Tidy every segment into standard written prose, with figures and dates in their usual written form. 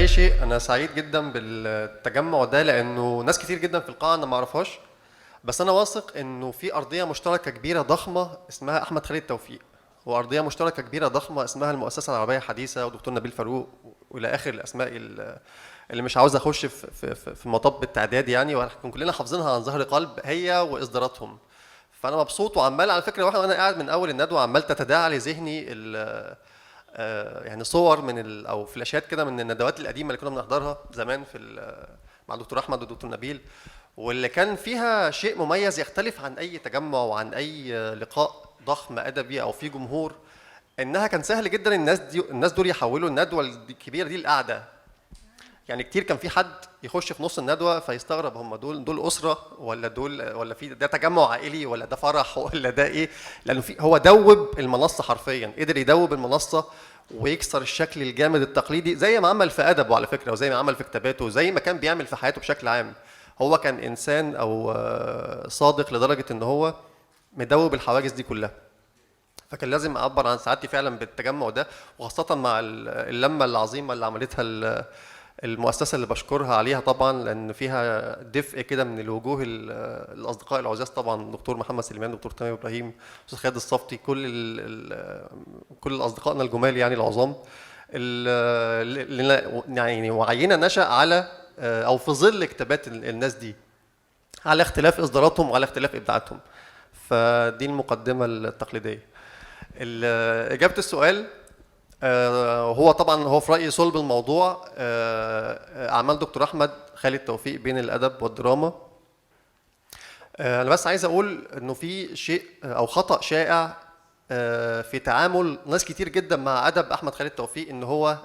اي شيء، انا سعيد جدا بالتجمع ده لانه ناس كتير جدا في القاعه انا ما اعرفهاش. بس انا واثق انه في ارضيه مشتركه كبيره ضخمه اسمها احمد خالد توفيق، وارضيه مشتركه كبيره ضخمه اسمها المؤسسه العربيه الحديثه ودكتور نبيل فاروق والى اخر الاسماء اللي مش عاوز اخش في مطب التعداد يعني، وهنكون كلنا حافظينها عن ظهر قلب، هي واصداراتهم. فانا مبسوط وعمال على فكره وانا قاعد من اول الندوه عمال تتداعى لذهني يعني صور او فلاشات كده من الندوات القديمه اللي كنا بنحضرها زمان مع الدكتور احمد والدكتور نبيل، واللي كان فيها شيء مميز يختلف عن اي تجمع وعن اي لقاء ضخم ادبي او في جمهور، انها كان سهل جدا الناس دول يحولوا الندوه الكبيره دي لقعده. يعني كتير كان في حد يخش في نص الندوه فيستغرب هم دول اسره ولا في ده تجمع عائلي ولا ده فرح ولا ده ايه، لانه هو دوب المنصه حرفيا، قدر يدوب المنصه ويكسر الشكل الجامد التقليدي زي ما عمل في ادبه على فكره، وزي ما عمل في كتاباته، وزي ما كان بيعمل في حياته بشكل عام. هو كان انسان او صادق لدرجه ان هو مدوب الحواجز دي كلها. فكان لازم اعبر عن سعادتي فعلا بالتجمع ده، وخاصه مع اللمه العظيمه اللي عملتها المؤسسه اللي بشكرها عليها طبعا، لان فيها دفء كده من الوجوه الاصدقاء العزاز طبعا، دكتور محمد سليمان، دكتور تامر ابراهيم، استاذ خالد الصفتي، كل اصدقائنا الجمال يعني العظام اللي يعني وعينا نشأ على او في ظل كتابات الناس دي، على اختلاف اصداراتهم وعلى اختلاف ابداعاتهم. فدي المقدمه التقليديه. اجابه السؤال، هو طبعا هو في رايي صلب الموضوع اعمال دكتور احمد خالد توفيق بين الادب والدراما. انا بس عايز اقول انه في شيء او خطا شائع في تعامل ناس كتير جدا مع ادب احمد خالد توفيق، ان هو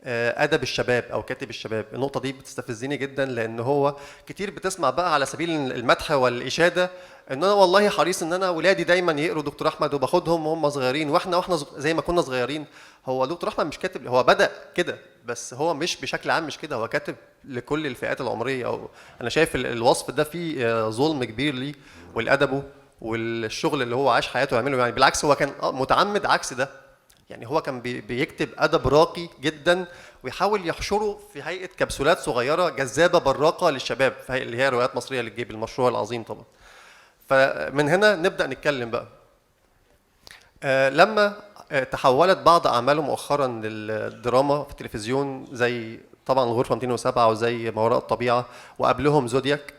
ادب الشباب او كاتب الشباب. النقطه دي بتستفزني جدا، لان هو كتير بتسمع بقى على سبيل المدح والاشاده ان انا والله حريص ان انا ولادي دايما يقروا دكتور احمد وباخدهم وهم صغيرين، واحنا زي ما كنا صغيرين. هو دكتور احمد مش كاتب، هو بدا كده بس هو مش بشكل عام مش كده، هو كاتب لكل الفئات العمريه. او انا شايف الوصف ده فيه ظلم كبير ليه ولادبه والشغل اللي هو عاش حياته يعمله. يعني بالعكس هو كان متعمد عكس ده، يعني هو كان بيكتب ادب راقي جدا ويحاول يحشره في هيئه كبسولات صغيره جذابه براقه للشباب، اللي هي روايات مصريه للجيب، المشروع العظيم طبعا. فمن هنا نبدا نتكلم بقى. لما تحولت بعض اعماله مؤخرا للدراما في التلفزيون، زي طبعا الغرفه 207 وزي ما وراء الطبيعه وقبلهم زودياك،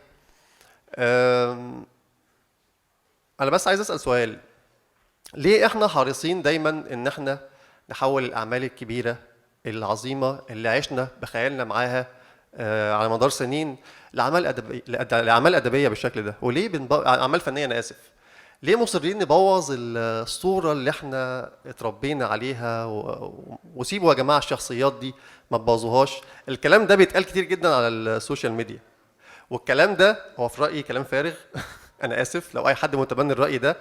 انا بس عايز اسال سؤال: ليه احنا حريصين دايما ان احنا نحول الاعمال الكبيره العظيمه اللي عشنا بخيالنا معاها على مدار سنين لاعمال ادبيه بالشكل ده؟ وليه اعمال فنيه، انا اسف، ليه مصرين نبوظ الصوره اللي احنا اتربينا عليها وسيبوا يا جماعه الشخصيات دي ما تبوظوهاش؟ الكلام ده بيتقال كتير جدا على السوشيال ميديا، والكلام ده هو في رايي كلام فارغ. انا اسف لو اي حد متبني الراي ده،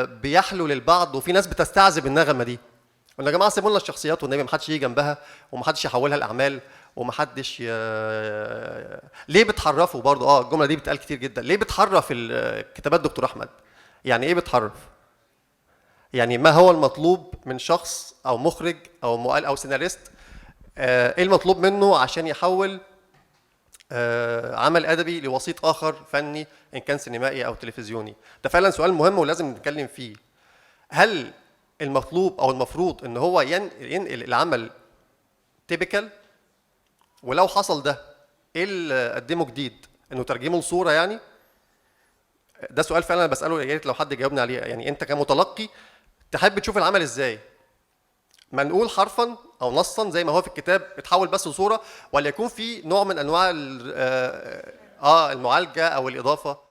بيحلو للبعض، وفي ناس بتستعذب النغمه دي. قلنا يا جماعه سيبوا لنا الشخصيات والنبي، ما حدش يجي جنبها وما حدش يحولها لاعمال وما حدش ليه بتحرفوا برضه؟ الجمله دي بتقال كتير جدا، ليه بتحرف كتابات دكتور احمد؟ يعني ايه بتحرف؟ يعني ما هو المطلوب من شخص او مخرج او مؤلف او سيناريست؟ ايه المطلوب منه عشان يحول عمل ادبي لوسيط اخر فني، ان كان سينمائي او تلفزيوني؟ ده فعلا سؤال مهم ولازم نتكلم فيه. هل المطلوب او المفروض ان هو ينقل العمل تيبيكال؟ ولو حصل ده ايه اللي قدمه جديد؟ انه ترجمه لصوره يعني؟ ده سؤال فعلا انا بساله، يا ريت لو حد جاوبني عليه. يعني انت كمتلقي تحب تشوف العمل ازاي؟ منقول حرفا او نصا زي ما هو في الكتاب اتحول بس لصوره، ولا يكون في نوع من انواع المعالجه او الاضافه؟